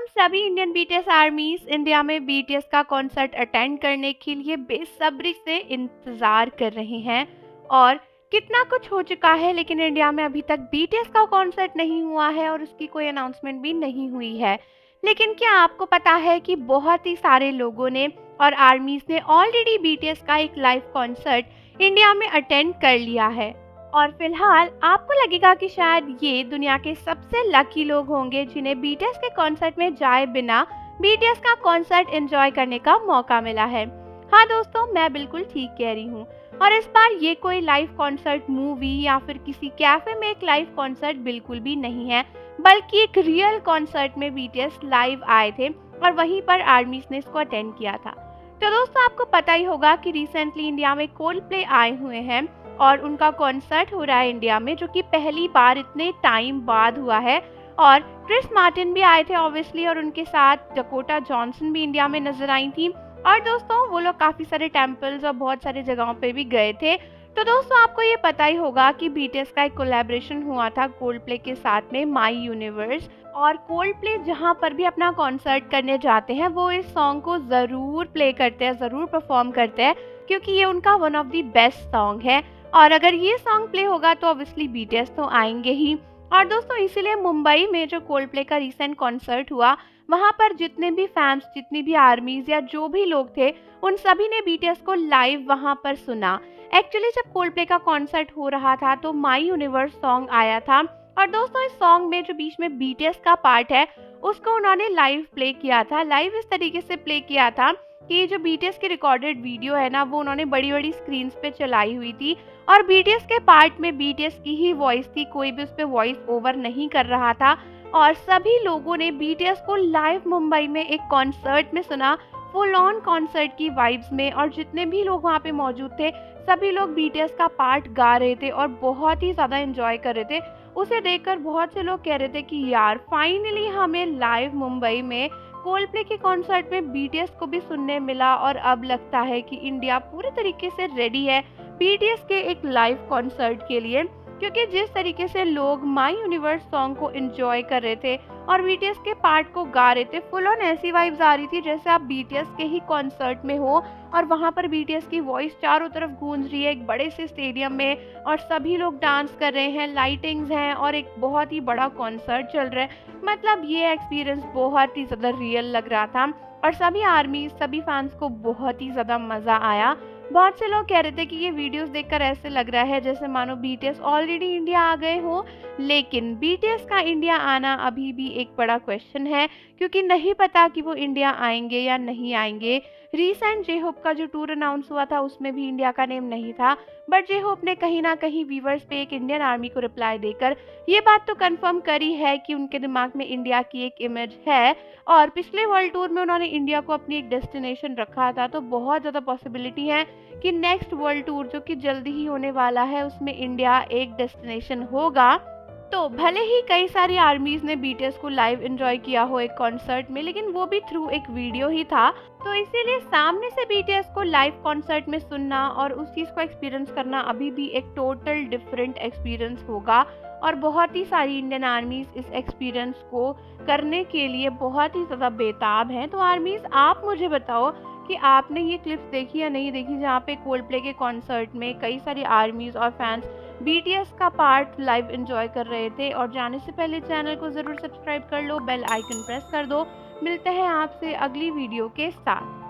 हम सभी Indian BTS आर्मीज India में बीटीएस का कॉन्सर्ट अटेंड करने के लिए बेसब्री से इंतजार कर रहे हैं। और कितना कुछ हो चुका है, लेकिन इंडिया में अभी तक बीटीएस का कॉन्सर्ट नहीं हुआ है और उसकी कोई अनाउंसमेंट भी नहीं हुई है। लेकिन क्या आपको पता है कि बहुत ही सारे लोगों ने और आर्मीज ने ऑलरेडी बीटीएस का एक लाइव कॉन्सर्ट इंडिया में अटेंड कर लिया है। और फिलहाल आपको लगेगा कि शायद ये दुनिया के सबसे लकी लोग होंगे जिन्हें बीटीएस के कॉन्सर्ट में जाए बिना बीटीएस का कॉन्सर्ट एंजॉय करने का मौका मिला है। हाँ दोस्तों, मैं बिल्कुल ठीक कह रही हूँ। और इस बार ये कोई लाइव कॉन्सर्ट मूवी या फिर किसी कैफे में एक लाइव कॉन्सर्ट बिल्कुल भी नहीं है, बल्कि एक रियल कॉन्सर्ट में बीटीएस लाइव आए थे और वहीं पर आर्मीज ने इसको अटेंड किया था। तो दोस्तों, आपको पता ही होगा कि रिसेंटली इंडिया में कोल्डप्ले आए हुए हैं और उनका कॉन्सर्ट हो रहा है इंडिया में, जो कि पहली बार इतने टाइम बाद हुआ है। और क्रिस मार्टिन भी आए थे ऑब्वियसली, और उनके साथ डकोटा जॉनसन भी इंडिया में नजर आई थी। और दोस्तों, वो लोग काफ़ी सारे टेम्पल्स और बहुत सारे जगहों पे भी गए थे। तो दोस्तों, आपको ये पता ही होगा कि बीटीएस का एक कोलैबोरेशन हुआ था कोल्डप्ले के साथ में, माई यूनिवर्स। और कोल्डप्ले जहाँ पर भी अपना कॉन्सर्ट करने जाते हैं वो इस सॉन्ग को ज़रूर प्ले करते हैं, ज़रूर परफॉर्म करते हैं, क्योंकि ये उनका one of the best song है। और अगर ये सॉन्ग प्ले होगा तो ऑब्वियसली बीटीएस तो आएंगे ही। और दोस्तों, इसीलिए मुंबई में जो कोल्डप्ले का रिसेंट कॉन्सर्ट हुआ, वहाँ पर जितने भी फैंस, जितनी भी आर्मीज या जो भी लोग थे, उन सभी ने बीटीएस को लाइव वहाँ पर सुना। एक्चुअली जब कोल्डप्ले का कॉन्सर्ट हो रहा था तो माई यूनिवर्स सॉन्ग आया था। और दोस्तों, इस सॉन्ग में जो बीच में बीटीएस का पार्ट है उसको उन्होंने लाइव प्ले किया था। लाइव इस तरीके से प्ले किया था कि जो बीटीएस की रिकॉर्डेड वीडियो है ना, वो उन्होंने बड़ी बड़ी स्क्रीन पे चलाई हुई थी। और बीटीएस के पार्ट में बीटीएस की ही वॉइस थी, कोई भी उस पर वॉइस ओवर नहीं कर रहा था। और सभी लोगों ने बीटीएस को लाइव मुंबई में एक कॉन्सर्ट में सुना, फुल ऑन कॉन्सर्ट की वाइब्स में। और जितने भी लोग वहाँ पे मौजूद थे, सभी लोग बीटीएस का पार्ट गा रहे थे और बहुत ही ज़्यादा एंजॉय कर रहे थे। उसे देखकर बहुत से लोग कह रहे थे कि यार, फाइनली हमें लाइव मुंबई में कोल्डप्ले के कॉन्सर्ट में बीटीएस को भी सुनने मिला। और अब लगता है कि इंडिया पूरे तरीके से रेडी है बीटीएस के एक लाइव कॉन्सर्ट के लिए, क्योंकि जिस तरीके से लोग माई यूनिवर्स सॉन्ग को एंजॉय कर रहे थे और बीटीएस के पार्ट को गा रहे थे, फुल ऑन ऐसी वाइब्स आ रही थी जैसे आप बीटीएस के ही कॉन्सर्ट में हो और वहाँ पर बीटीएस की वॉइस चारों तरफ गूंज रही है एक बड़े से स्टेडियम में, और सभी लोग डांस कर रहे हैं, लाइटिंग्स हैं और एक बहुत ही बड़ा कॉन्सर्ट चल रहा है। मतलब ये एक्सपीरियंस बहुत ही ज़्यादा रियल लग रहा था और सभी आर्मी, सभी फैंस को बहुत ही ज़्यादा मज़ा आया। बहुत से लोग कह रहे थे कि ये वीडियोस देखकर ऐसे लग रहा है जैसे मानो बीटीएस ऑलरेडी इंडिया आ गए हो। लेकिन बीटीएस का इंडिया आना अभी भी एक बड़ा क्वेश्चन है, क्योंकि नहीं पता कि वो इंडिया आएंगे या नहीं आएंगे। रिसेंट जे होप का जो टूर अनाउंस हुआ था उसमें भी इंडिया का नेम नहीं था, बट जे होप ने कहीं ना कहीं व्यूवर्स पे एक इंडियन आर्मी को रिप्लाई देकर ये बात तो कंफर्म करी है कि उनके दिमाग में इंडिया की एक इमेज है। और पिछले वर्ल्ड टूर में उन्होंने इंडिया को अपनी एक डेस्टिनेशन रखा था, तो बहुत ज़्यादा पॉसिबिलिटी है कि नेक्स्ट वर्ल्ड टूर जो कि जल्दी ही होने वाला है उसमें इंडिया एक डेस्टिनेशन होगा। तो भले ही कई सारी आर्मीज ने बीटीएस को लाइव एंजॉय किया हो एक कॉन्सर्ट में, लेकिन वो भी थ्रू एक वीडियो ही था। तो इसीलिए सामने से बीटीएस को लाइव कॉन्सर्ट में सुनना और उस चीज़ को एक्सपीरियंस करना अभी भी एक टोटल डिफरेंट एक्सपीरियंस होगा। और बहुत ही सारी इंडियन आर्मीज इस एक्सपीरियंस को करने के लिए बहुत ही ज़्यादा बेताब हैं। तो आर्मीज, आप मुझे बताओ कि आपने ये क्लिप्स देखी या नहीं देखी, जहाँ पे कोल्डप्ले के कॉन्सर्ट में कई सारी आर्मीज और फैंस बीटीएस का पार्ट लाइव एंजॉय कर रहे थे। और जाने से पहले चैनल को ज़रूर सब्सक्राइब कर लो, बेल आइकन प्रेस कर दो। मिलते हैं आपसे अगली वीडियो के साथ।